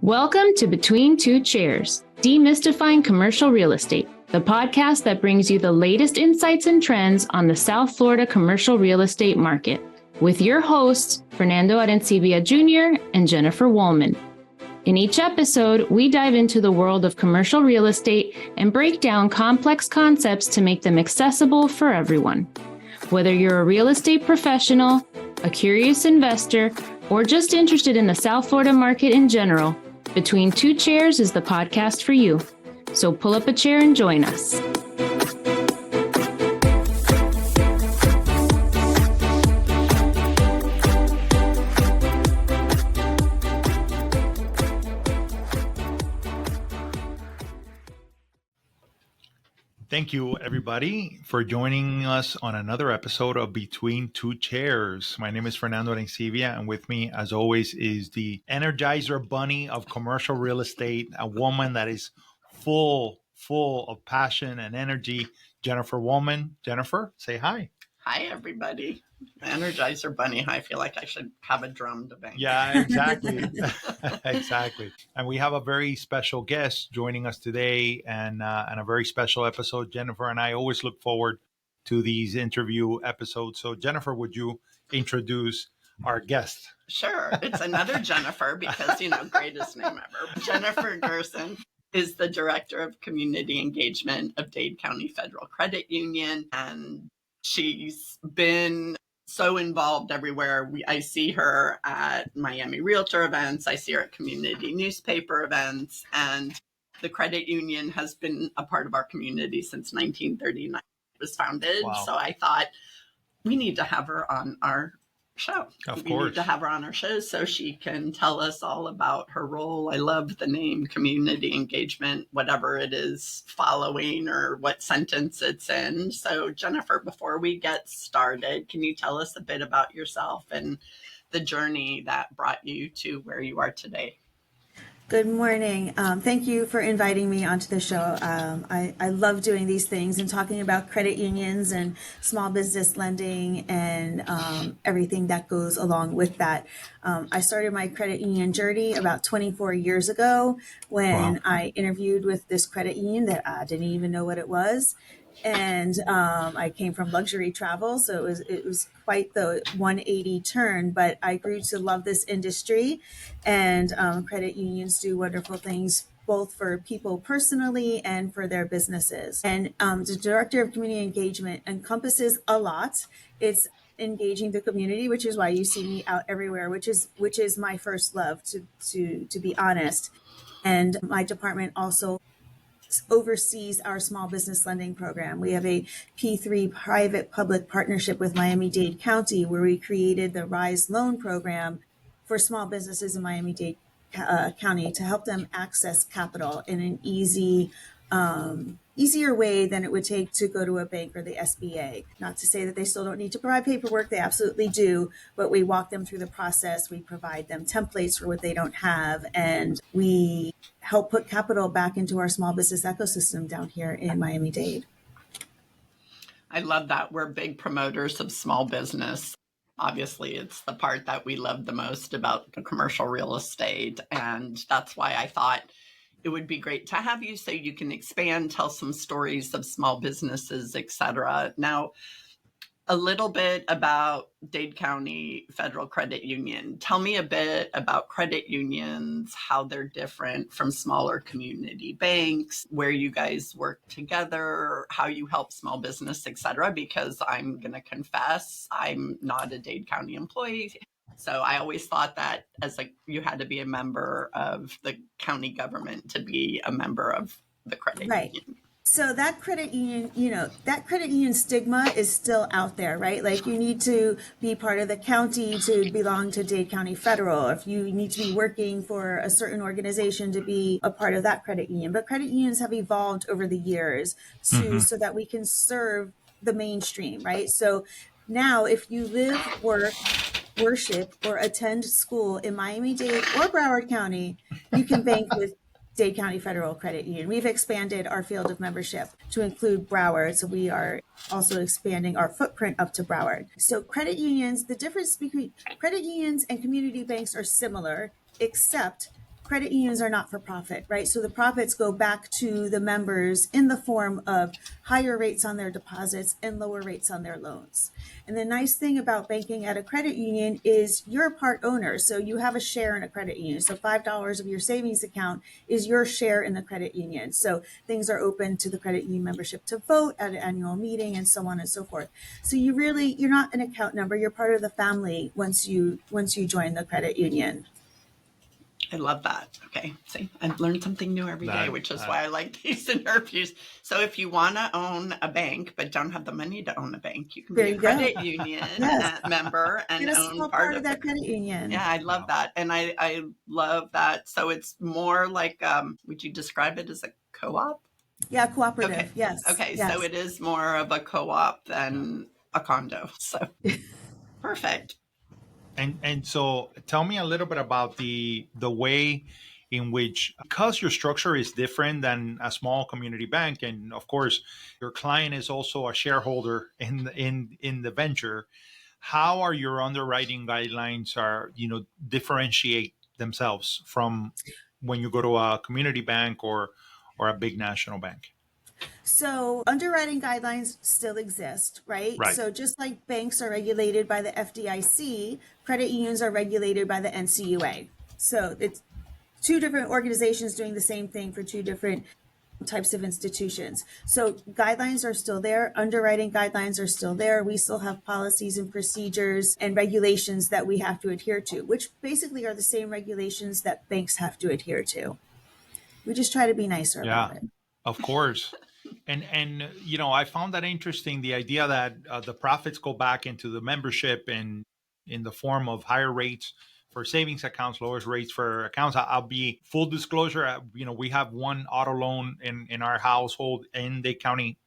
Welcome to Between Two Chairs, Demystifying Commercial Real Estate, the podcast that brings you the latest insights and trends on the South Florida commercial real estate market, with your hosts, Fernando and Jr. and Jennifer Woolman. In each episode, we dive into the world of commercial real estate and break down complex concepts to make them accessible for everyone. Whether you're a real estate professional, a curious investor, or just interested in the South Florida market in general, Between Two Chairs is the podcast for you. So pull up a chair and join us. Thank you, everybody, for joining us on another episode of Between Two Chairs. My name is Fernando and and with me, as always, is the Energizer Bunny of commercial real estate, a woman that is full of passion and energy, Jennifer Woolman. Jennifer, say hi. Hi, everybody. Energizer Bunny. I feel like I should have a drum to bang. Yeah, exactly. Exactly. And we have a very special guest joining us today and a very special episode. Jennifer and I always look forward to these interview episodes. So Jennifer, would you introduce our guest? Sure. It's another Jennifer because, greatest name ever. Jennifer Gerson is the Director of Community Engagement of Dade County Federal Credit Union. And she's been so involved everywhere. I see her at Miami Realtor events. I see her at community newspaper events. And the credit union has been a part of our community since 1939. It was founded. Wow. So I thought we need to have her on our show. We need to have her on our show so she can tell us all about her role. I love the name community engagement, whatever it is following or what sentence it's in. So Jennifer, before we get started, can you tell us a bit about yourself and the journey that brought you to where you are today? Good morning. Thank you for inviting me onto the show. I love doing these things and talking about credit unions and small business lending and everything that goes along with that. I started my credit union journey about 24 years ago when I interviewed with this credit union that I didn't even know what it was. And I came from luxury travel, so it was quite the 180 turn, but I grew to love this industry, and credit unions do wonderful things both for people personally and for their businesses. And the Director of Community Engagement encompasses a lot. It's engaging the community, which is why you see me out everywhere, which is my first love, to be honest. And my department also oversees our small business lending program. We have a P3 private public partnership with Miami-Dade County where we created the RISE loan program for small businesses in Miami-Dade County to help them access capital in an easier way than it would take to go to a bank or the SBA. Not to say that they still don't need to provide paperwork, they absolutely do, but we walk them through the process, we provide them templates for what they don't have, and we help put capital back into our small business ecosystem down here in Miami-Dade. I love that. We're big promoters of small business. Obviously, it's the part that we love the most about the commercial real estate, and that's why I thought it would be great to have you so you can expand, tell some stories of small businesses, etc. Now, a little bit about Dade County Federal Credit Union. Tell me a bit about credit unions, how they're different from smaller community banks, where you guys work together, how you help small business, etc. Because I'm going to confess, I'm not a Dade County employee. So I always thought that you had to be a member of the county government to be a member of the credit union. So that credit union, that credit union stigma is still out there, right? Like you need to be part of the county to belong to Dade County Federal. If you need to be working for a certain organization to be a part of that credit union. But credit unions have evolved over the years so that we can serve the mainstream, right? So now if you live, work, worship, or attend school in Miami-Dade or Broward County, you can bank with Dade County Federal Credit Union. We've expanded our field of membership to include Broward, so we are also expanding our footprint up to Broward. So credit unions, the difference between credit unions and community banks are similar, except credit unions are not for profit, right? So the profits go back to the members in the form of higher rates on their deposits and lower rates on their loans. And the nice thing about banking at a credit union is you're a part owner. So you have a share in a credit union. So $5 of your savings account is your share in the credit union. So things are open to the credit union membership to vote at an annual meeting and so on and so forth. So you're not an account number. You're part of the family once you join the credit union. I love that. Okay. See, I've learned something new every day, which is why I like these interviews. So if you want to own a bank, but don't have the money to own a bank, you can be a credit union member and own part of that credit union. Yeah, I love that. And I love that. So it's more like, would you describe it as a co-op? Yeah, cooperative. Okay. Yes. Okay. Yes. So it is more of a co-op than a condo. So perfect. And so tell me a little bit about the way in which, because your structure is different than a small community bank, and of course your client is also a shareholder in the venture, how are your underwriting guidelines differentiate themselves from when you go to a community bank or a big national bank? So underwriting guidelines still exist, right? So just like banks are regulated by the FDIC, credit unions are regulated by the NCUA. So it's two different organizations doing the same thing for two different types of institutions. So guidelines are still there. Underwriting guidelines are still there. We still have policies and procedures and regulations that we have to adhere to, which basically are the same regulations that banks have to adhere to. We just try to be nicer about it. Of course. And I found that interesting, the idea that the profits go back into the membership and in the form of higher rates for savings accounts, lower rates for accounts. I'll be full disclosure. We have one auto loan in our household in the county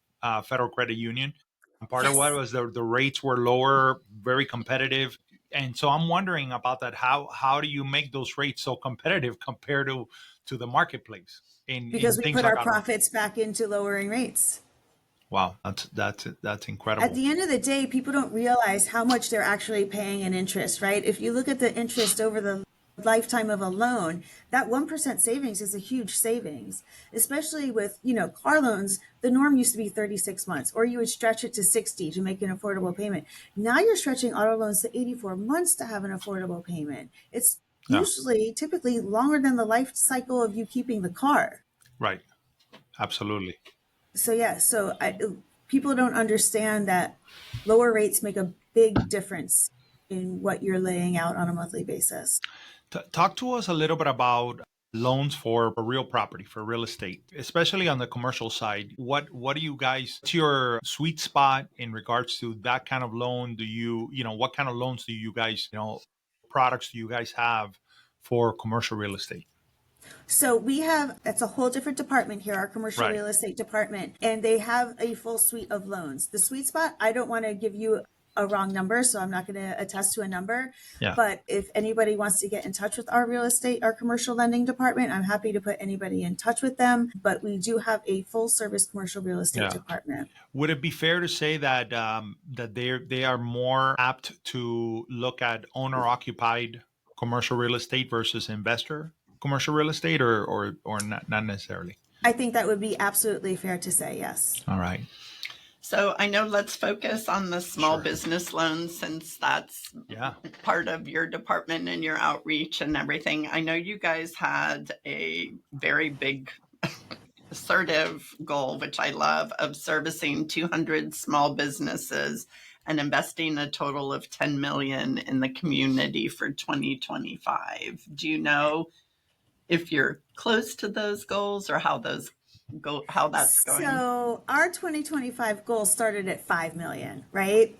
Federal Credit Union. And part of what was the rates were lower, very competitive. And so I'm wondering about that. How do you make those rates so competitive compared to the marketplace? Because we put our profits back into lowering rates. Wow, that's incredible. At the end of the day, people don't realize how much they're actually paying in interest, right? If you look at the interest over the lifetime of a loan, that 1% savings is a huge savings, especially with, car loans. The norm used to be 36 months, or you would stretch it to 60 to make an affordable payment. Now you're stretching auto loans to 84 months to have an affordable payment. It's typically longer than the life cycle of you keeping the car. Right. Absolutely. So people don't understand that lower rates make a big difference in what you're laying out on a monthly basis. Talk to us a little bit about loans for real property, for real estate, especially on the commercial side. What do you guys, what's your sweet spot in regards to that kind of loan? What kind of loans do you guys, products do you guys have for commercial real estate? So that's a whole different department here, our commercial real estate department, and they have a full suite of loans. The sweet spot, I don't want to give you a wrong number, so I'm not going to attest to a number. Yeah. But if anybody wants to get in touch with our commercial lending department, I'm happy to put anybody in touch with them. But we do have a full service commercial real estate department. Would it be fair to say that they are more apt to look at owner occupied commercial real estate versus investor commercial real estate, or not necessarily? I think that would be absolutely fair to say, yes. All right. So I know let's focus on the small business loans, since that's part of your department and your outreach and everything. I know you guys had a very big assertive goal, which I love, of servicing 200 small businesses and investing a total of $10 million in the community for 2025. Do you know if you're close to those goals or how that's going? So our 2025 goal started at 5 million, right?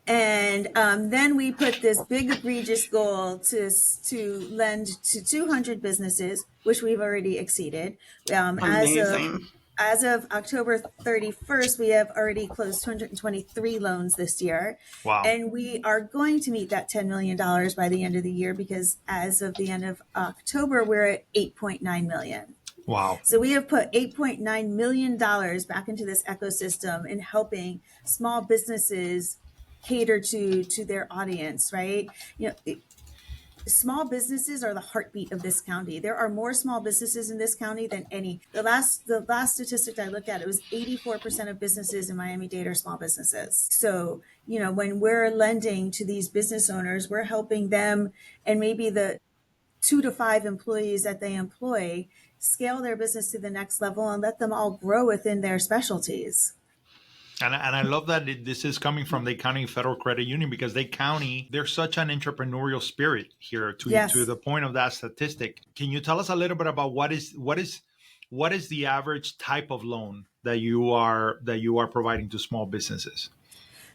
And then we put this big egregious goal to lend to 200 businesses, which we've already exceeded. Amazing. As of October 31st, we have already closed 223 loans this year. Wow. And we are going to meet that $10 million by the end of the year, because as of the end of October, we're at 8.9 million. Wow. So we have put $8.9 million back into this ecosystem in helping small businesses cater to their audience, right? small businesses are the heartbeat of this county. There are more small businesses in this county than any. The last statistic I looked at, it was 84% of businesses in Miami-Dade are small businesses. So, when we're lending to these business owners, we're helping them and maybe the 2 to 5 employees that they employ scale their business to the next level and let them all grow within their specialties. And I love that this is coming from the County Federal Credit Union, because there's such an entrepreneurial spirit here to the point of that statistic. Can you tell us a little bit about what is the average type of loan that you are providing to small businesses?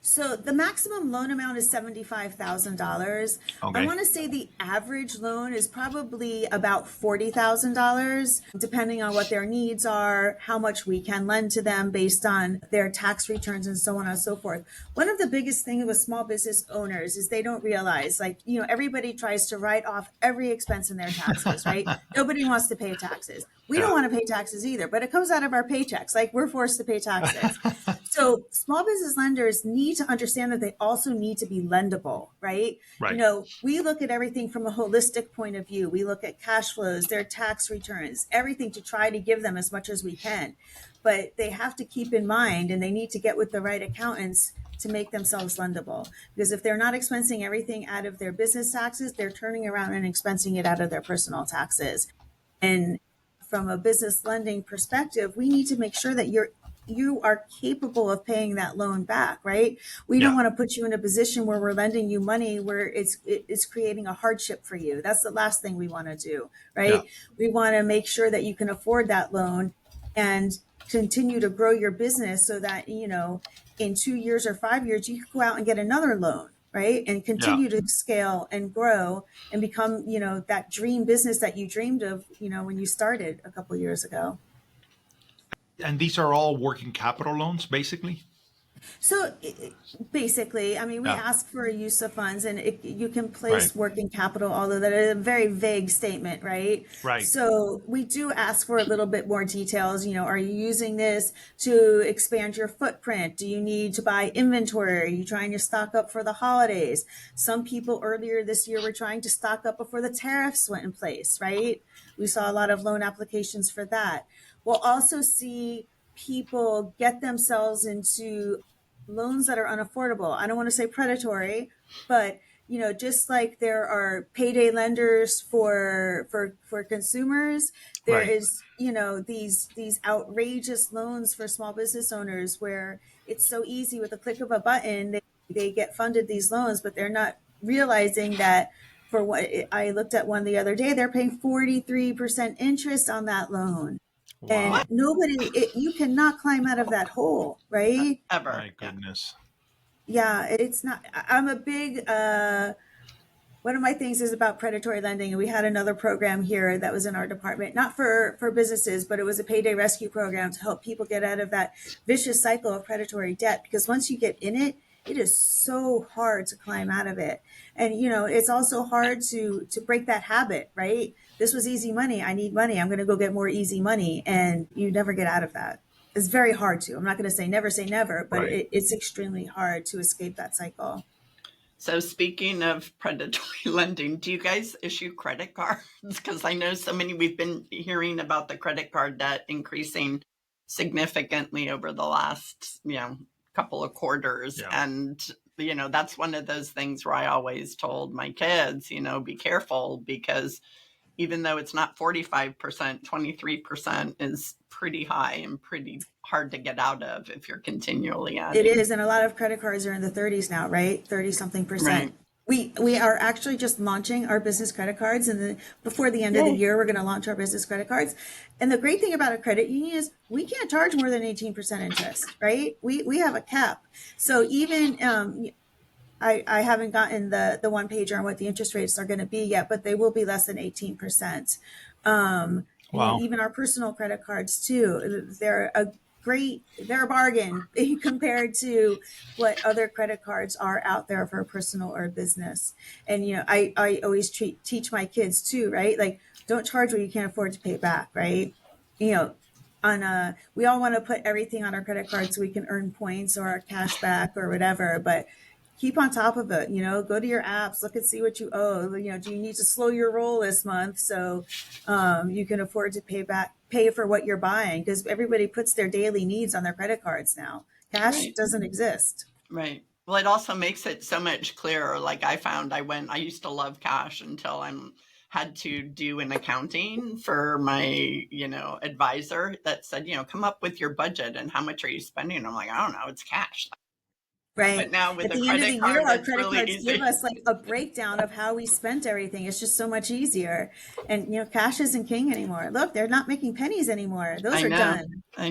So the maximum loan amount is $75,000. Okay. I want to say the average loan is probably about $40,000, depending on what their needs are, how much we can lend to them based on their tax returns and so on and so forth. One of the biggest things with small business owners is they don't realize, everybody tries to write off every expense in their taxes, right? Nobody wants to pay taxes. We don't want to pay taxes either, but it comes out of our paychecks. We're forced to pay taxes. So small business lenders need to understand that they also need to be lendable, right? Right. We look at everything from a holistic point of view. We look at cash flows, their tax returns, everything to try to give them as much as we can. But they have to keep in mind, and they need to get with the right accountants to make themselves lendable. Because if they're not expensing everything out of their business taxes, they're turning around and expensing it out of their personal taxes. And from a business lending perspective, we need to make sure that you are capable of paying that loan back, right? We don't want to put you in a position where we're lending you money where it's creating a hardship for you. That's the last thing we want to do, right? Yeah. We want to make sure that you can afford that loan and continue to grow your business so that, in 2 years or 5 years, you can go out and get another loan, right? And continue to scale and grow and become, that dream business that you dreamed of, when you started a couple of years ago. And these are all working capital loans, basically? So basically, we ask for a use of funds, and you can place working capital, although that is a very vague statement, right? Right. So we do ask for a little bit more details. Are you using this to expand your footprint? Do you need to buy inventory? Are you trying to stock up for the holidays? Some people earlier this year were trying to stock up before the tariffs went in place, right? We saw a lot of loan applications for that. We'll also see people get themselves into loans that are unaffordable. I don't want to say predatory, but just like there are payday lenders for consumers, there is these outrageous loans for small business owners where it's so easy with a click of a button they get funded these loans, but they're not realizing that. For what I looked at one the other day, they're paying 43% interest on that loan. Wow. And you cannot climb out of that hole, right? Ever. My goodness. Yeah, it's not. I'm a big, one of my things is about predatory lending. And we had another program here that was in our department, not for businesses, but it was a payday rescue program to help people get out of that vicious cycle of predatory debt. Because once you get in it, it is so hard to climb out of it. And, it's also hard to break that habit, right? This was easy money. I need money. I'm going to go get more easy money. And you never get out of that. It's very hard to. I'm not going to say never, but it's extremely hard to escape that cycle. So speaking of predatory lending, do you guys issue credit cards? Because I know we've been hearing about the credit card debt increasing significantly over the last, couple of quarters. Yeah. And, that's one of those things where I always told my kids, be careful, because even though it's not 45%, 23% is pretty high and pretty hard to get out of if you're continually adding. It is. And a lot of credit cards are in the 30s now, right? 30 something percent. Right. We are actually just launching our business credit cards, and before the end of the year, we're going to launch our business credit cards. And the great thing about a credit union is we can't charge more than 18% interest, right? We have a cap. So even I haven't gotten the one pager on what the interest rates are going to be yet, but they will be less than 18%. Wow. And even our personal credit cards too, they're a bargain compared to what other credit cards are out there for a personal or a business. And, I always teach my kids too, right? Don't charge what you can't afford to pay back, right? We all want to put everything on our credit card so we can earn points or our cash back or whatever, but keep on top of it. Go to your apps, look and see what you owe. Do you need to slow your roll this month so you can afford to pay for what you're buying? Because everybody puts their daily needs on their credit cards now. Cash Right. doesn't exist. Right. Well, it also makes it so much clearer. Like I used to love cash until had to do an accounting for my, advisor that said, come up with your budget and how much are you spending? I'm like, I don't know, it's cash. But Right. now with At a the end of the credit year, card, our it's credit really cards give easy. us like a breakdown of how we spent everything. It's just so much easier. And, cash isn't king anymore. Look, they're not making pennies anymore. Those I are know. done. I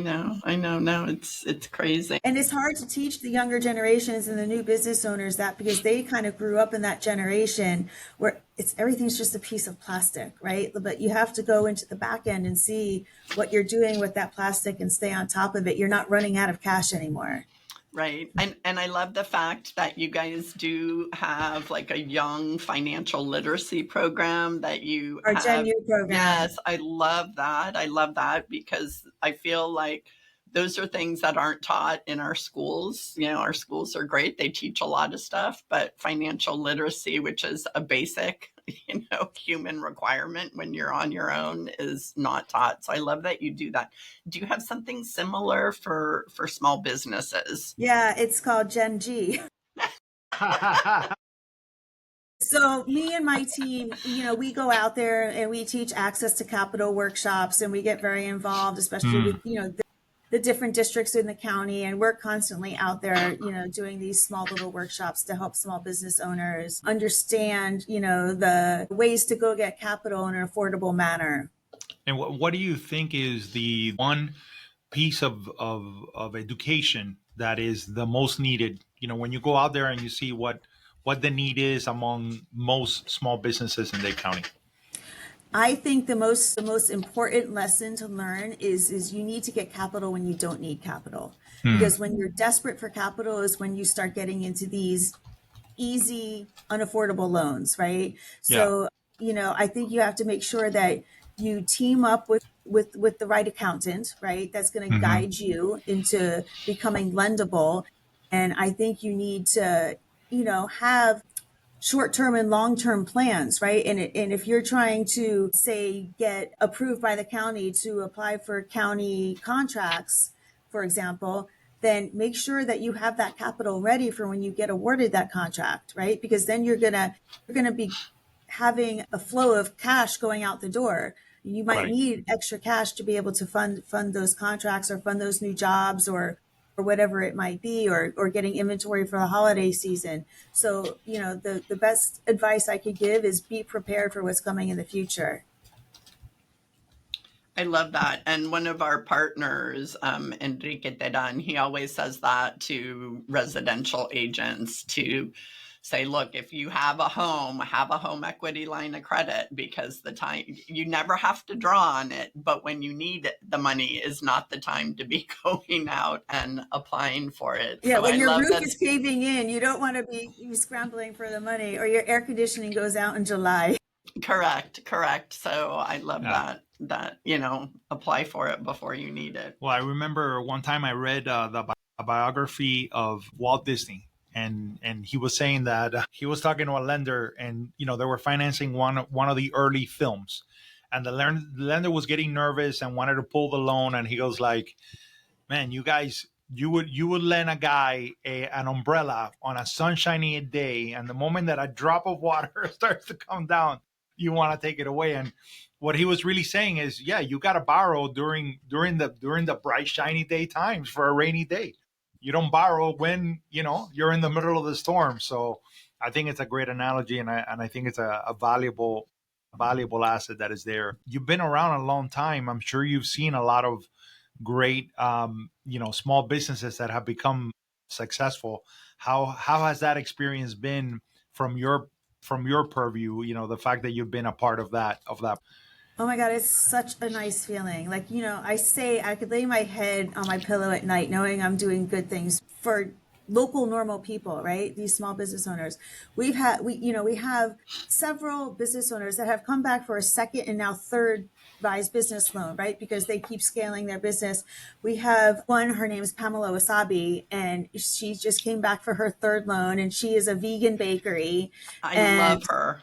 know. No, it's crazy. And it's hard to teach the younger generations and the new business owners that, because they kind of grew up in that generation where everything's just a piece of plastic, right? But you have to go into the back end and see what you're doing with that plastic and stay on top of it. You're not running out of cash anymore. Right. And I love the fact that you guys do have like a young financial literacy program that you Our Gen have. U program. Yes, I love that. I love that because I feel like those are things that aren't taught in our schools. Our schools are great. They teach a lot of stuff, but financial literacy, which is a basic, human requirement when you're on your own, is not taught. So I love that you do that. Do you have something similar for small businesses? Yeah, it's called Gen G. So me and my team, we go out there and we teach access to capital workshops, and we get very involved, especially with, the different districts in the county. And we're constantly out there, doing these small little workshops to help small business owners understand, the ways to go get capital in an affordable manner. And what do you think is the one piece of education that is the most needed? When you go out there and you see what the need is among most small businesses in Dade County. I think the most important lesson to learn is you need to get capital when you don't need capital. Because when you're desperate for capital is when you start getting into these easy, unaffordable loans, right? So, I think you have to make sure that you team up with the right accountant, right? That's going to guide you into becoming lendable. And I think you need to, have short-term and long-term plans, right? And if you're trying to, say, get approved by the county to apply for county contracts, for example, then make sure that you have that capital ready for when you get awarded that contract, right? Because then you're gonna be having a flow of cash going out the door. You might need extra cash to be able to fund those contracts or fund those new jobs or whatever it might be, or getting inventory for the holiday season. So, the best advice I could give is be prepared for what's coming in the future. I love that. And one of our partners, Enrique Teran, he always says that to residential agents to say, look, if you have a home equity line of credit, because the time you never have to draw on it, but when you need it, the money is not the time to be going out and applying for it. Yeah, So when I your love roof that. is caving in, you don't want to be scrambling for the money, or your air conditioning goes out in July. Correct. So I love that, apply for it before you need it. Well, I remember one time I read the biography of Walt Disney. And he was saying that he was talking to a lender, and they were financing one of the early films, and the lender was getting nervous and wanted to pull the loan, and he goes like, "Man, you guys, you would lend a guy an umbrella on a sunshiny day, and the moment that a drop of water starts to come down, you want to take it away." And what he was really saying is, yeah, you got to borrow during the bright shiny day times for a rainy day. You don't borrow when you're in the middle of the storm. So I think it's a great analogy, and I think it's a valuable asset that is there. You've been around a long time. I'm sure you've seen a lot of great small businesses that have become successful. How has that experience been from your purview? The fact that you've been a part of that. Oh my God, it's such a nice feeling. I say I could lay my head on my pillow at night knowing I'm doing good things for local normal people, right? These small business owners. We have several business owners that have come back for a second and now third rise business loan, right? Because they keep scaling their business. We have one, her name is Pamela Wasabi, and she just came back for her third loan, and she is a vegan bakery. I And love her.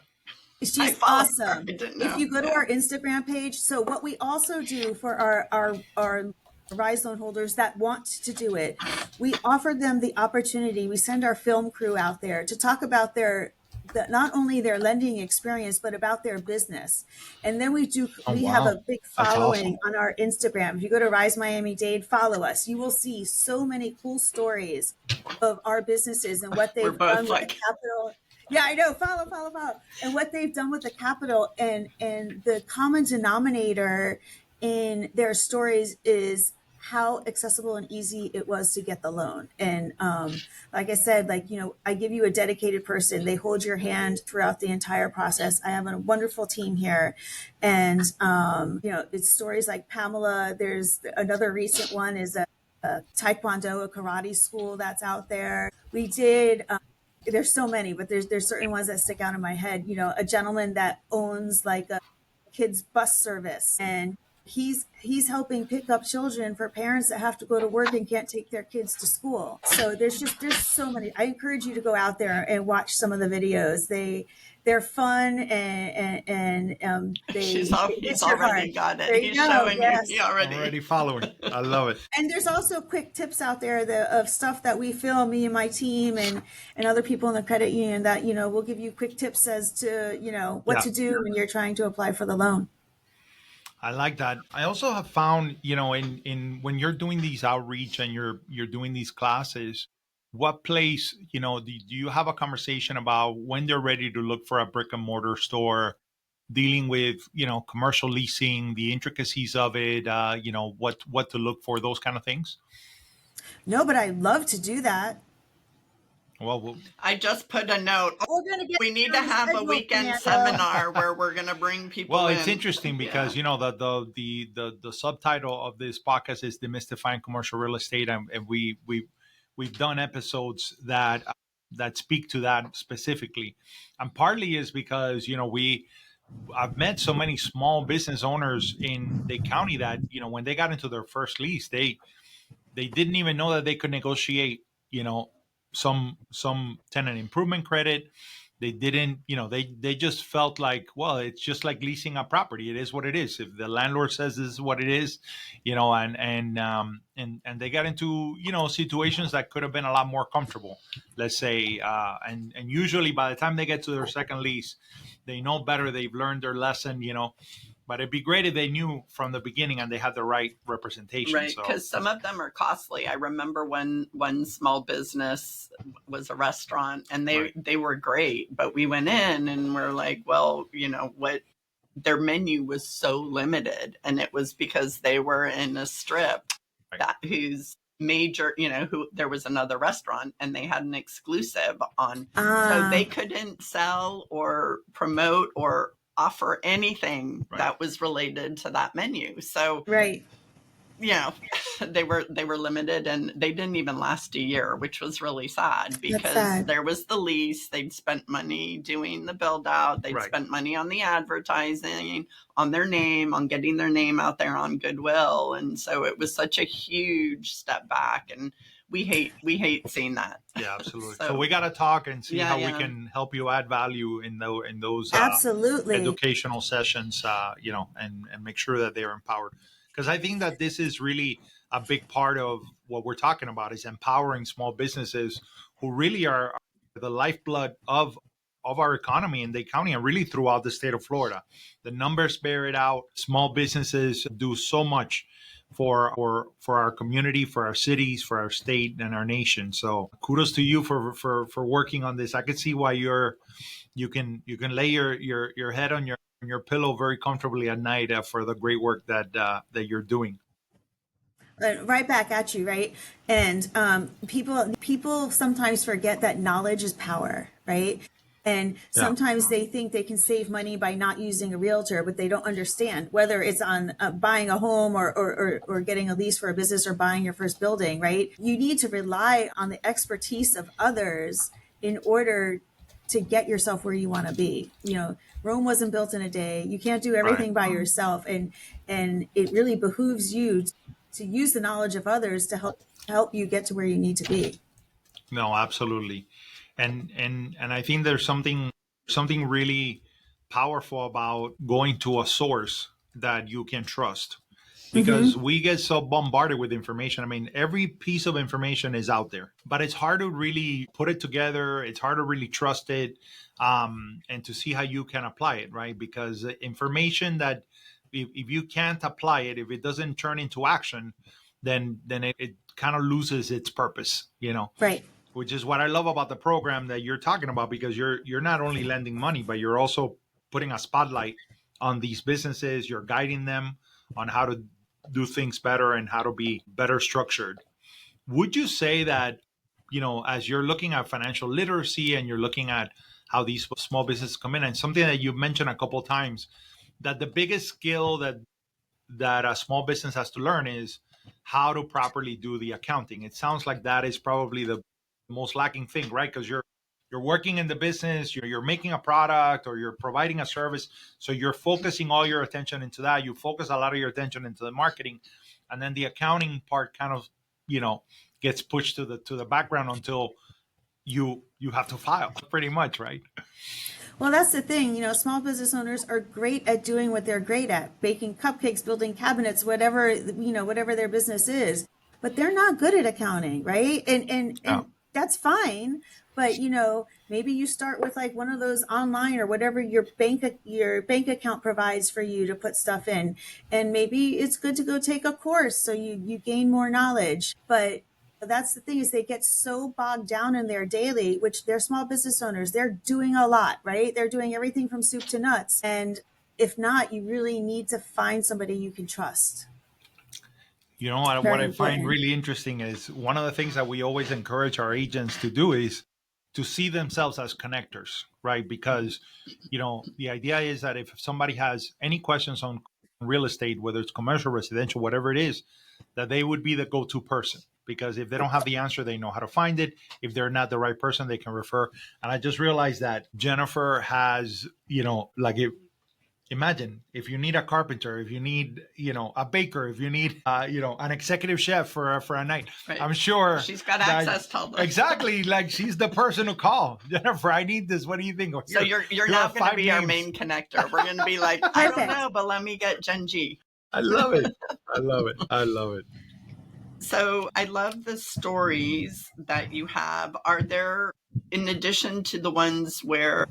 I she's follow her. awesome. I didn't If know. you go to Yeah. our Instagram page, so what we also do for our Rise loan holders that want to do it, we offer them the opportunity. We send our film crew out there to talk about not only their lending experience, but about their business. And then Oh, we have wow. a big That's following awesome. on our Instagram. If you go to Rise Miami-Dade, follow us. You will see so many cool stories of our businesses and what We're they've done both with the like, capital. Yeah, I know. Follow, and what they've done with the capital, and the common denominator in their stories is how accessible and easy it was to get the loan. And like I said, I give you a dedicated person. They hold your hand throughout the entire process. I have a wonderful team here, and it's stories like Pamela. There's another recent one is a Taekwondo, a karate school that's out there. We did. There's so many, but there's certain ones that stick out in my head. A gentleman that owns like a kids bus service, and he's helping pick up children for parents that have to go to work and can't take their kids to school. So there's so many. I encourage you to go out there and watch some of the videos. They're fun, and he's it hits your already heart. got it. There you He's go. showing you. He Yes. already. Already following. I love it. And there's also quick tips out there of stuff that we film, me and my team, and other people in the credit union, that we'll give you quick tips as to what Yeah. to do when you're trying to apply for the loan. I like that. I also have found, in when you're doing these outreach and you're doing these classes, what place, do you have a conversation about when they're ready to look for a brick and mortar store, dealing with, commercial leasing, the intricacies of it, what to look for, those kind of things? No, but I'd love to do that. Well, I just put a note. We're gonna get We need to on the have a schedule, weekend Fernando. seminar where we're going to bring people well, in. it's interesting because Yeah. the subtitle of this podcast is demystifying commercial real estate, and we've done episodes that speak to that specifically, and partly is because I've met so many small business owners in the county that when they got into their first lease, they didn't even know that they could negotiate, some tenant improvement credit. They didn't, they just felt like, well, it's just like leasing a property. It is what it is. If the landlord says this is what it is, and they got into, situations that could have been a lot more comfortable, let's say, and usually by the time they get to their second lease, they know better. They've learned their lesson, but it'd be great if they knew from the beginning and they had the right representation. Right, So, because some of them are costly. I remember when one small business was a restaurant, and they were great, but we went in and we're like, well, what, their menu was so limited, and it was because they were in a strip that whose major, who there was another restaurant and they had an exclusive on, so they couldn't sell or promote or offer anything that was related to that menu. So Right. they were limited, and they didn't even last a year, which was really sad, That's because sad. there was the lease. They'd spent money doing the build out. They'd spent money on the advertising, on their name, on getting their name out there on Goodwill. And so it was such a huge step back, and we hate seeing that. yeah, absolutely. So we got to talk and see how we Yeah. can help you add value in those Absolutely. educational sessions, and make sure that they're empowered. Because I think that this is really a big part of what we're talking about, is empowering small businesses who really are the lifeblood of our economy in the county and really throughout the state of Florida. The numbers bear it out. Small businesses do so much for our community, for our cities, for our state, and our nation. So kudos to you for working on this. I could see why you can lay your head on your pillow very comfortably at night for the great work that you're doing. Right back at you, right? And people sometimes forget that knowledge is power, right? And sometimes they think they can save money by not using a realtor, but they don't understand whether it's on buying a home or getting a lease for a business or buying your first building, right? You need to rely on the expertise of others in order to get yourself where you want to be. Rome wasn't built in a day. You can't do everything by yourself. And it really behooves you to use the knowledge of others to help you get to where you need to be. No, absolutely. And I think there's something really powerful about going to a source that you can trust, because we get so bombarded with information. I mean, every piece of information is out there, but it's hard to really put it together. It's hard to really trust it, and to see how you can apply it, right? Because information that if you can't apply it, if it doesn't turn into action, then it kind of loses its purpose, Right. Which is what I love about the program that you're talking about, because you're not only lending money, but you're also putting a spotlight on these businesses. You're guiding them on how to do things better and how to be better structured. Would you say that, as you're looking at financial literacy and you're looking at how these small businesses come in, and something that you mentioned a couple of times, that the biggest skill that a small business has to learn is how to properly do the accounting? It sounds like that is probably the most lacking thing, right? Because you're working in the business, you're making a product or you're providing a service, so you're focusing all your attention into that. You focus a lot of your attention into the marketing, and then the accounting part kind of gets pushed to the background until you have to file, pretty much, right? Well, that's the thing. Small business owners are great at doing what they're great at, baking cupcakes, building cabinets, whatever their business is, but they're not good at accounting, right? And that's fine. But, maybe you start with like one of those online or whatever your bank account provides for you to put stuff in. And maybe it's good to go take a course so you gain more knowledge. But that's the thing, is they get so bogged down in their daily, which they're small business owners. They're doing a lot, right? They're doing everything from soup to nuts. And if not, you really need to find somebody you can trust. What I find really interesting is one of the things that we always encourage our agents to do is to see themselves as connectors, right? Because, the idea is that if somebody has any questions on real estate, whether it's commercial, residential, whatever it is, that they would be the go-to person. Because if they don't have the answer, they know how to find it. If they're not the right person, they can refer. And I just realized that Jennifer has, imagine if you need a carpenter, if you need, a baker, if you need, an executive chef for a night, right. I'm sure she's got access to all those. Exactly. Like, she's the person to call. Jennifer, I need this. What do you think? So you're now going to be our main connector. We're going to be like, I don't know, but let me get Jen G. I love it. I love it. I love it. So I love the stories that you have. Are there, in addition to the ones where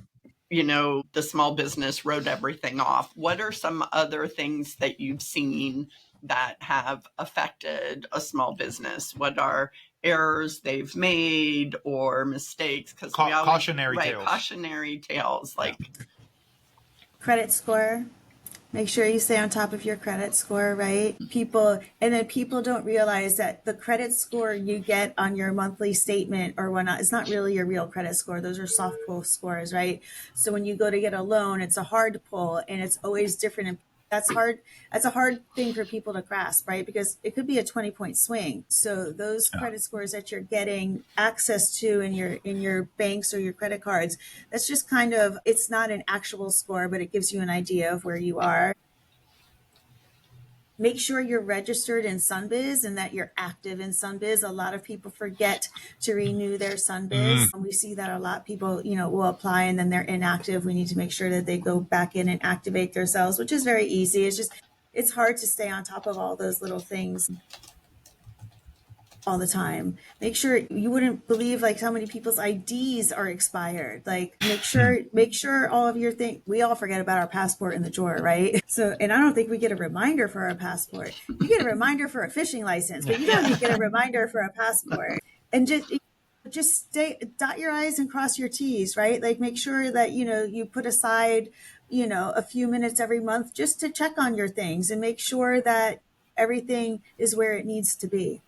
the small business wrote everything off, what are some other things that you've seen that have affected a small business? What are errors they've made or mistakes? Because cautionary tales. Cautionary tales, like credit score. Make sure you stay on top of your credit score, right? People don't realize that the credit score you get on your monthly statement or whatnot, it's not really your real credit score. Those are soft pull scores, right? So when you go to get a loan, it's a hard pull and it's always different. And that's hard. That's a hard thing for people to grasp, right? Because it could be a 20-point swing. So those credit scores that you're getting access to in your banks or your credit cards, that's just kind of, it's not an actual score, but it gives you an idea of where you are. Make sure you're registered in SunBiz and that you're active in SunBiz. A lot of people forget to renew their SunBiz. We see that a lot of people, will apply and then they're inactive. We need to make sure that they go back in and activate themselves, which is very easy. It's hard to stay on top of all those little things all the time. Make sure, you wouldn't believe like how many people's IDs are expired. Like make sure all of your things, we all forget about our passport in the drawer, right? So, and I don't think we get a reminder for our passport. You get a reminder for a fishing license, but you don't get a reminder for a passport. And just dot your I's and cross your T's, right? Like make sure that, you put aside, a few minutes every month just to check on your things and make sure that everything is where it needs to be.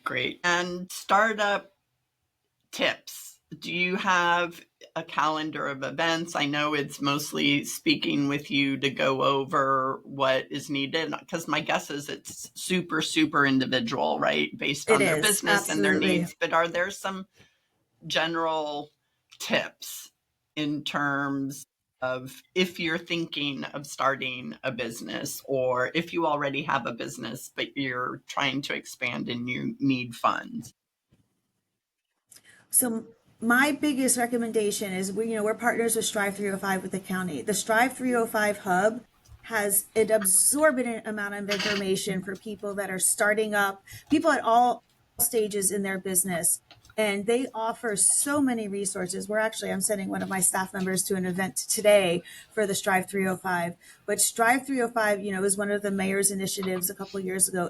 Great. And startup tips. Do you have a calendar of events. I know it's mostly speaking with you to go over what is needed, because my guess is it's super, super individual, right? Based on It their is, business and their absolutely. needs. But are there some general tips in terms of if you're thinking of starting a business, or if you already have a business, but you're trying to expand and you need funds? So my biggest recommendation is we're partners with Strive 305 with the county. The Strive 305 hub has an absorbent amount of information for people that are starting up, people at all stages in their business. And they offer so many resources. I'm sending one of my staff members to an event today for the Strive 305. But Strive 305, is one of the mayor's initiatives a couple of years ago.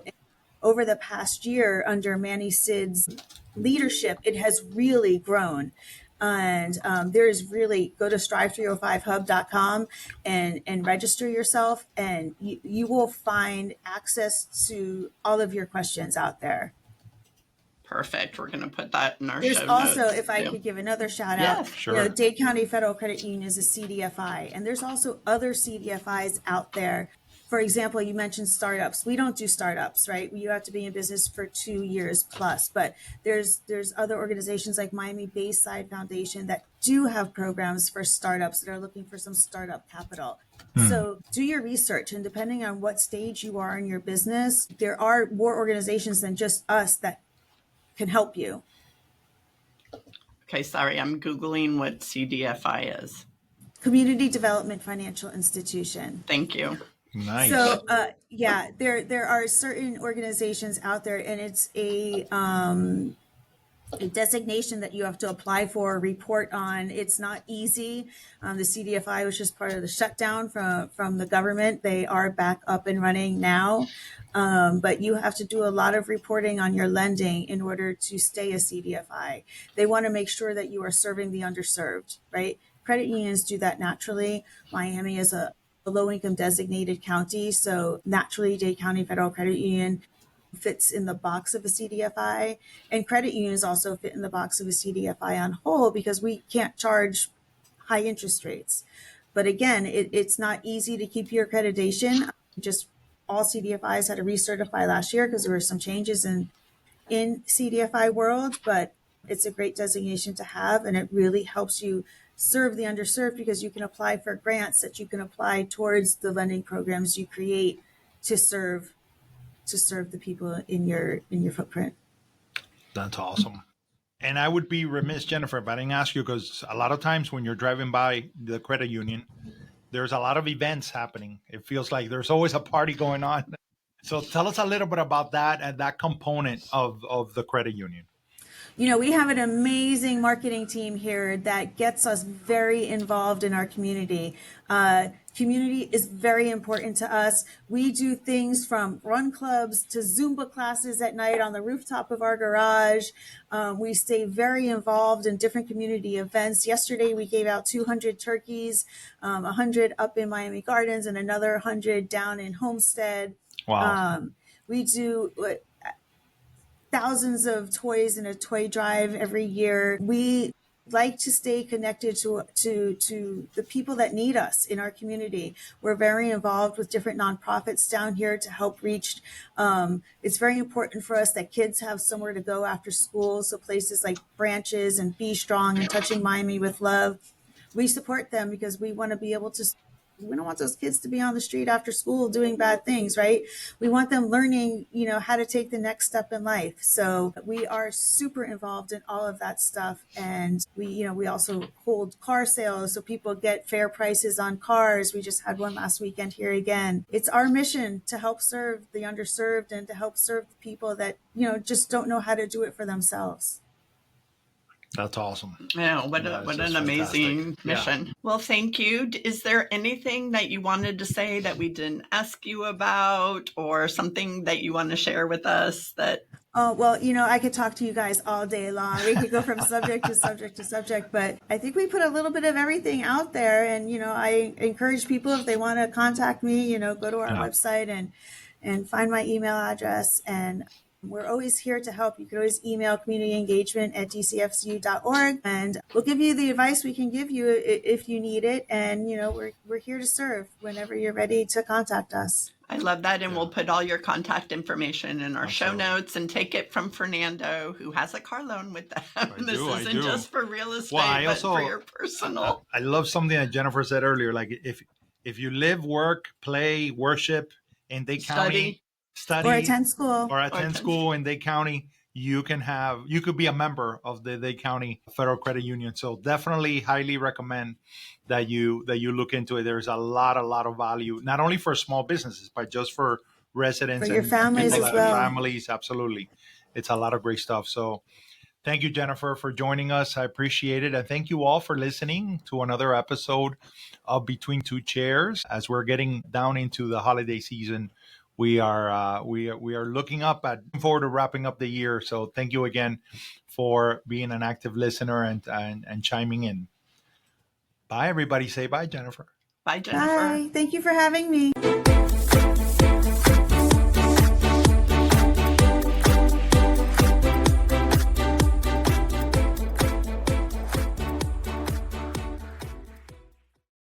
Over the past year, under Manny Sid's leadership, it has really grown. And there's really, go to strive305hub.com and register yourself, and you will find access to all of your questions out there. Perfect. We're going to put that in our There's show also, notes. if I could give another shout Yes, out, sure. Dade County Federal Credit Union is a CDFI, and there's also other CDFIs out there. For example, you mentioned startups. We don't do startups, right? You have to be in business for 2 years plus, but there's other organizations like Miami Bayside Foundation that do have programs for startups that are looking for some startup capital. So do your research, and depending on what stage you are in your business, there are more organizations than just us that can help you. Okay, sorry, I'm Googling what CDFI is. Community Development Financial Institution. Thank you. Nice. So, there are certain organizations out there, and it's a designation that you have to apply for, report on. It's not easy. The CDFI was just part of the shutdown from the government. They are back up and running now, but you have to do a lot of reporting on your lending in order to stay a CDFI. They want to make sure that you are serving the underserved, right? Credit unions do that naturally. Miami is a low-income designated county, so naturally Dade County Federal Credit Union fits in the box of a CDFI, and credit unions also fit in the box of a CDFI on whole, because we can't charge high interest rates. But again, it's not easy to keep your accreditation. Just all CDFIs had to recertify last year because there were some changes in CDFI world, but it's a great designation to have, and it really helps you serve the underserved, because you can apply for grants that you can apply towards the lending programs you create to serve the people in your footprint. That's awesome. And I would be remiss, Jennifer, if I didn't ask you, because a lot of times when you're driving by the credit union, there's a lot of events happening. It feels like there's always a party going on. So tell us a little bit about that and that component of the credit union. We have an amazing marketing team here that gets us very involved in our community. Community is very important to us. We do things from run clubs to Zumba classes at night on the rooftop of our garage. We stay very involved in different community events. Yesterday, we gave out 200 turkeys, 100 up in Miami Gardens and another 100 down in Homestead. Wow. We do thousands of toys in a toy drive every year. We like to stay connected to the people that need us in our community. We're very involved with different nonprofits down here to help reach. It's very important for us that kids have somewhere to go after school. So places like Branches and Be Strong and Touching Miami with Love, we support them because we want to be able to. We don't want those kids to be on the street after school doing bad things, right? We want them learning, how to take the next step in life. So we are super involved in all of that stuff. And we also hold car sales so people get fair prices on cars. We just had one last weekend here again. It's our mission to help serve the underserved and to help serve the people that, just don't know how to do it for themselves. That's awesome. Yeah, what an amazing mission. Yeah. Well, thank you. Is there anything that you wanted to say that we didn't ask you about, or something that you want to share with us that? Oh, well, I could talk to you guys all day long. We could go from subject to subject to subject, but I think we put a little bit of everything out there. And, I encourage people, if they want to contact me, go to our website and find my email address. And We're always here to help. You can always email communityengagement@dcfcu.org, and we'll give you the advice we can give you if you need it. And, we're here to serve whenever you're ready to contact us. I love that. And we'll put all your contact information in our show Absolutely. notes, and take it from Fernando, who has a car loan with them. This I isn't do. just for real estate, Well, but for your personal. I love something that Jennifer said earlier. Like if you live, work, play, worship in Dade County, study Or attend school. or attend school in Dade County, you could be a member of the Dade County Federal Credit Union. So definitely highly recommend that you look into it. There's a lot of value, not only for small businesses, but just for residents For your and families people as that have well. families. Absolutely. It's a lot of great stuff. So thank you, Jennifer, for joining us. I appreciate it. And thank you all for listening to another episode of Between Two Chairs. As we're getting down into the holiday season, we are looking forward to wrapping up the year. So thank you again for being an active listener and chiming in. Bye, everybody. Say bye, Jennifer. Bye, Jennifer. Bye. Thank you for having me.